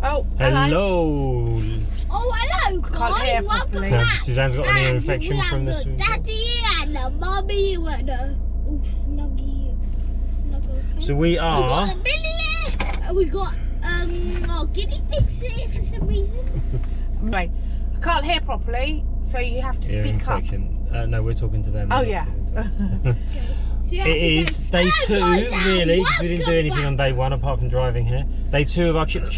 Oh, hello. Oh, hello, guys. Welcome back. Suzanne's got an ear infection from this. Daddy and the mummy and the snuggie. So we are. We got the Billy here. We got our guinea pigs here for some reason. Right, I can't hear properly, so you have to speak up. No, we're talking to them. Oh yeah. So it is day 2, really, because we didn't do anything on day 1 apart from driving here. Day 2 of our trip to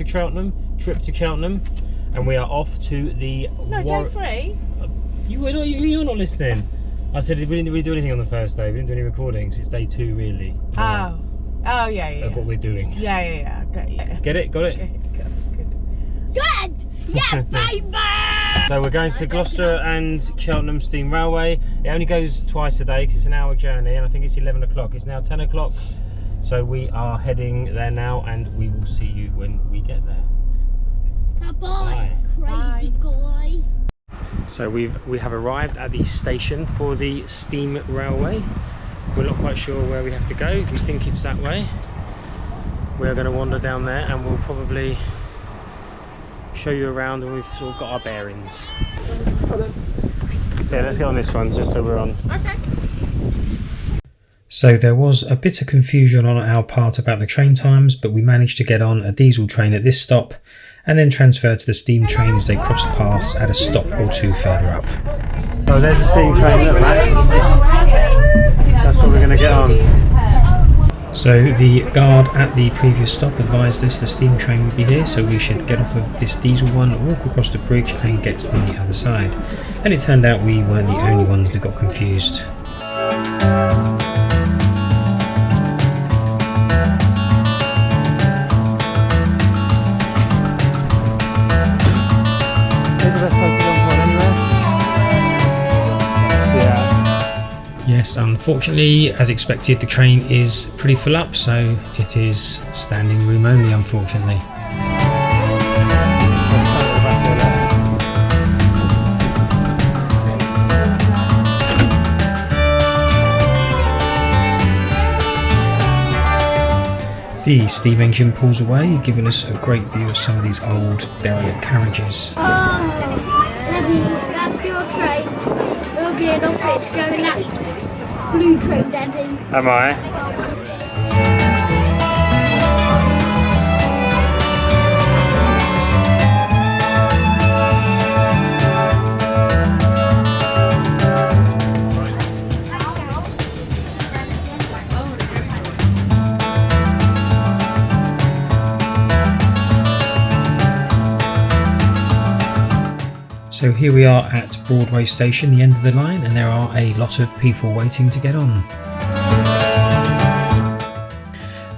Cheltenham, and we are off to the. No, day 3. You're not listening. I said we didn't really do anything on the first day. We didn't do any recordings. It's day 2, really. Oh yeah. That's what we're doing. Yeah. Okay, yeah. Get it? Got it? Okay, good. Good. Yeah, baby. So we're going to the Gloucester and Cheltenham Steam Railway. It only goes twice a day because it's an hour journey, and I think it's 11 o'clock. It's now 10 o'clock. So we are heading there now, and we will see you when we get there. Bye, crazy guy. So we have arrived at the station for the Steam Railway. We're not quite sure where we have to go. We think it's that way. We're going to wander down there, and we'll probably show you around when we've sort of got our bearings. Yeah, let's get on this one just so we're on. Okay. So there was a bit of confusion on our part about the train times, but we managed to get on a diesel train at this stop and then transfer to the steam train as they crossed paths at a stop or two further up. Oh, there's the steam train, look, that's what we're going to get on. So the guard at the previous stop advised us the steam train would be here, so we should get off of this diesel one, walk across the bridge and get on the other side. And it turned out we weren't the only ones that got confused. Yes, unfortunately, as expected, the train is pretty full up, so it is standing room only, unfortunately. The steam engine pulls away, giving us a great view of some of these old derelict carriages. Daddy, that's your train. We're getting off it, it's going left. Blue train, Daddy. Am I? So here we are at Broadway Station, the end of the line, and there are a lot of people waiting to get on.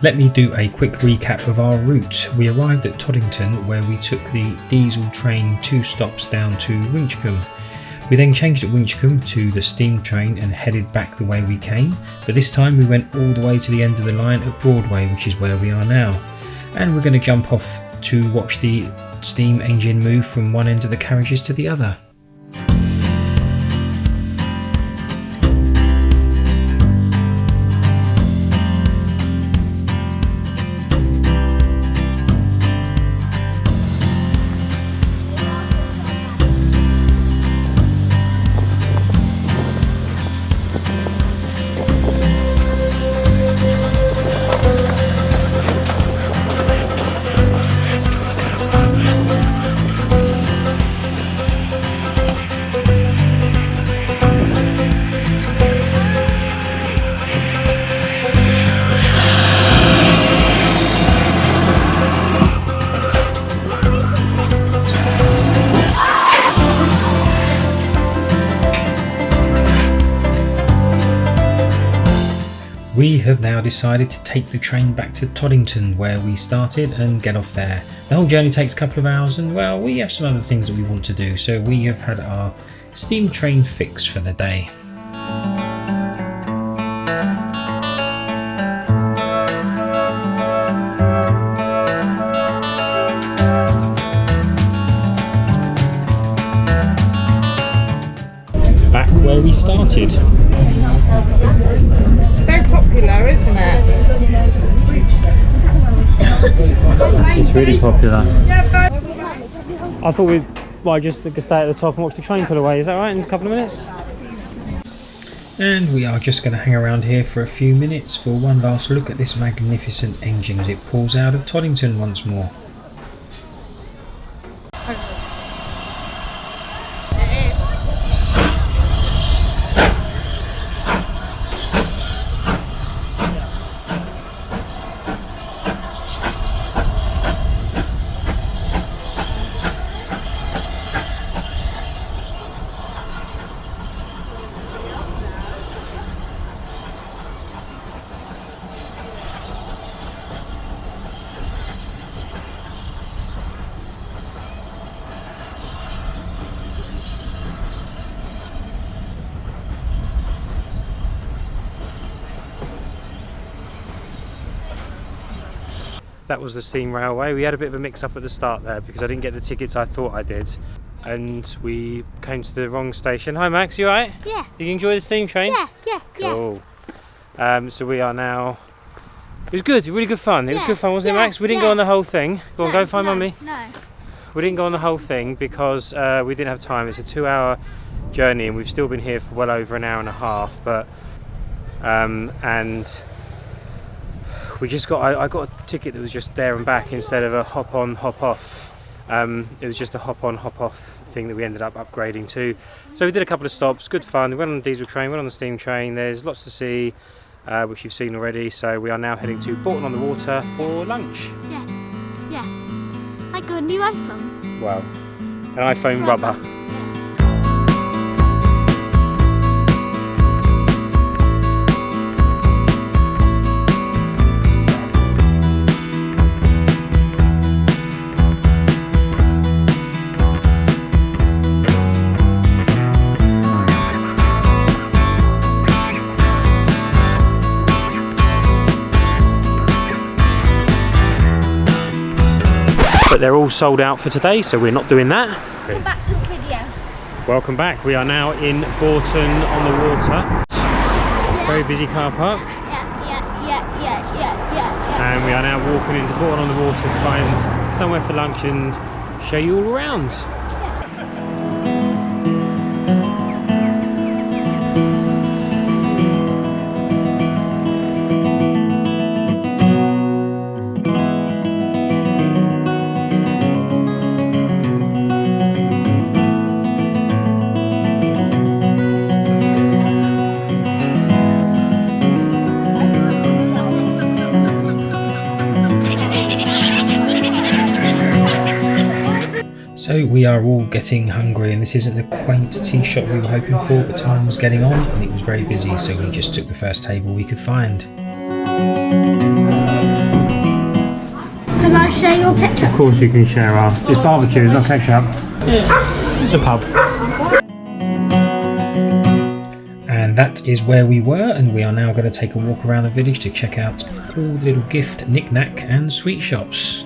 Let me do a quick recap of our route. We arrived at Toddington, where we took the diesel train 2 stops down to Winchcombe. We then changed at Winchcombe to the steam train and headed back the way we came, but this time we went all the way to the end of the line at Broadway, which is where we are now. And we're going to jump off to watch the steam engine move from one end of the carriages to the other. We have now decided to take the train back to Toddington, where we started, and get off there. The whole journey takes a couple of hours, and well, we have some other things that we want to do, so we have had our steam train fix for the day. Back where we started. Very popular, isn't it? It's really popular. I thought we'd just stay at the top and watch the train pull away. Is that right? In a couple of minutes? And we are just going to hang around here for a few minutes for one last look at this magnificent engine as it pulls out of Toddington once more. That was the Steam Railway. We had a bit of a mix-up at the start there because I didn't get the tickets I thought I did, and we came to the wrong station. Hi Max, you alright? Yeah. Did you enjoy the steam train? Yeah. Cool. So we are now... It was good, really good fun. It was good fun, wasn't it Max? We didn't go on the whole thing. Go on, go find Mummy. No. We didn't go on the whole thing because we didn't have time. It's a 2-hour journey and we've still been here for well over an hour and a half, but and we just got I got a ticket that was just there and back instead of a hop on hop off. It was just a hop on hop off thing that we ended up upgrading to. So we did a couple of stops, good fun. We went on the diesel train, went on the steam train. There's lots to see, which you've seen already. So we are now heading to Borton on the Water for lunch. Yeah. I got a new iPhone. Wow, an iPhone rubber. But they're all sold out for today, so we're not doing that. Welcome back to the video. Welcome back. We are now in Borton on the Water. Yeah. Very busy car park. Yeah. And we are now walking into Borton on the Water to find somewhere for lunch and show you all around. So we are all getting hungry, and this isn't the quaint tea shop we were hoping for, but time was getting on and it was very busy, so we just took the first table we could find. Can I share your ketchup? Of course you can share our... It's barbecue, it's not ketchup. It's a pub. And that is where we were, and we are now going to take a walk around the village to check out all the little gift, knick-knack and sweet shops.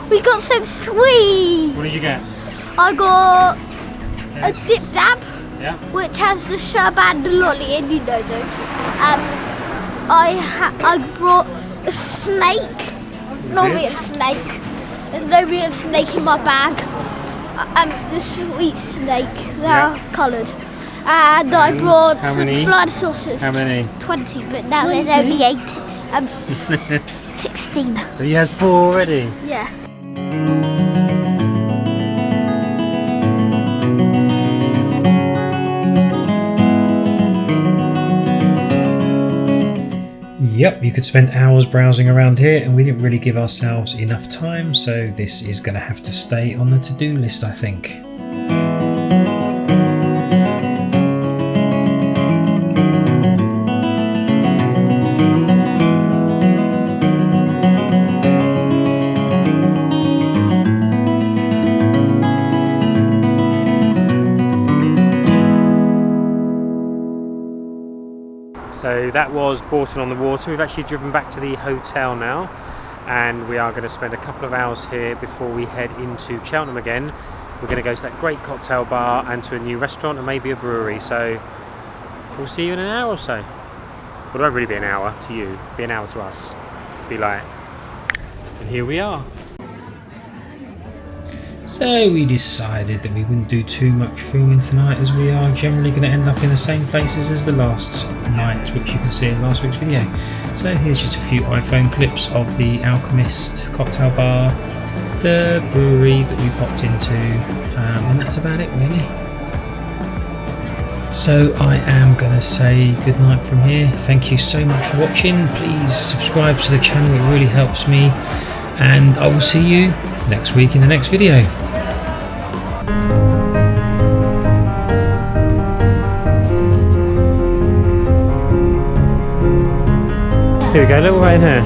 We got some sweets. What did you get? I got a dip dab, Yeah. which has the sherbet and the lolly, and you know those. I brought a snake. No real snake. There's no real snake in my bag. The sweet snake. They're coloured. And I brought how some many? flying saucers. How many? 20, but now there's only 8. 16. So you had 4 already? Yeah. Yep, you could spend hours browsing around here, and we didn't really give ourselves enough time, so this is going to have to stay on the to-do list, I think. So that was Borton on the Water. We've actually driven back to the hotel now, and we are going to spend a couple of hours here before we head into Cheltenham again. We're going to go to that great cocktail bar and to a new restaurant and maybe a brewery, so we'll see you in an hour or so. Well, it won't really be an hour to you, it'll be an hour to us. Be like, and here we are. So we decided that we wouldn't do too much filming tonight, as we are generally going to end up in the same places as the last night, which you can see in last week's video. So here's just a few iPhone clips of the Alchemist cocktail bar, the brewery that we popped into, and that's about it really. So I am going to say good night from here. Thank you so much for watching. Please subscribe to the channel, it really helps me, and I will see you next week in the next video. Here we go, a little way in here.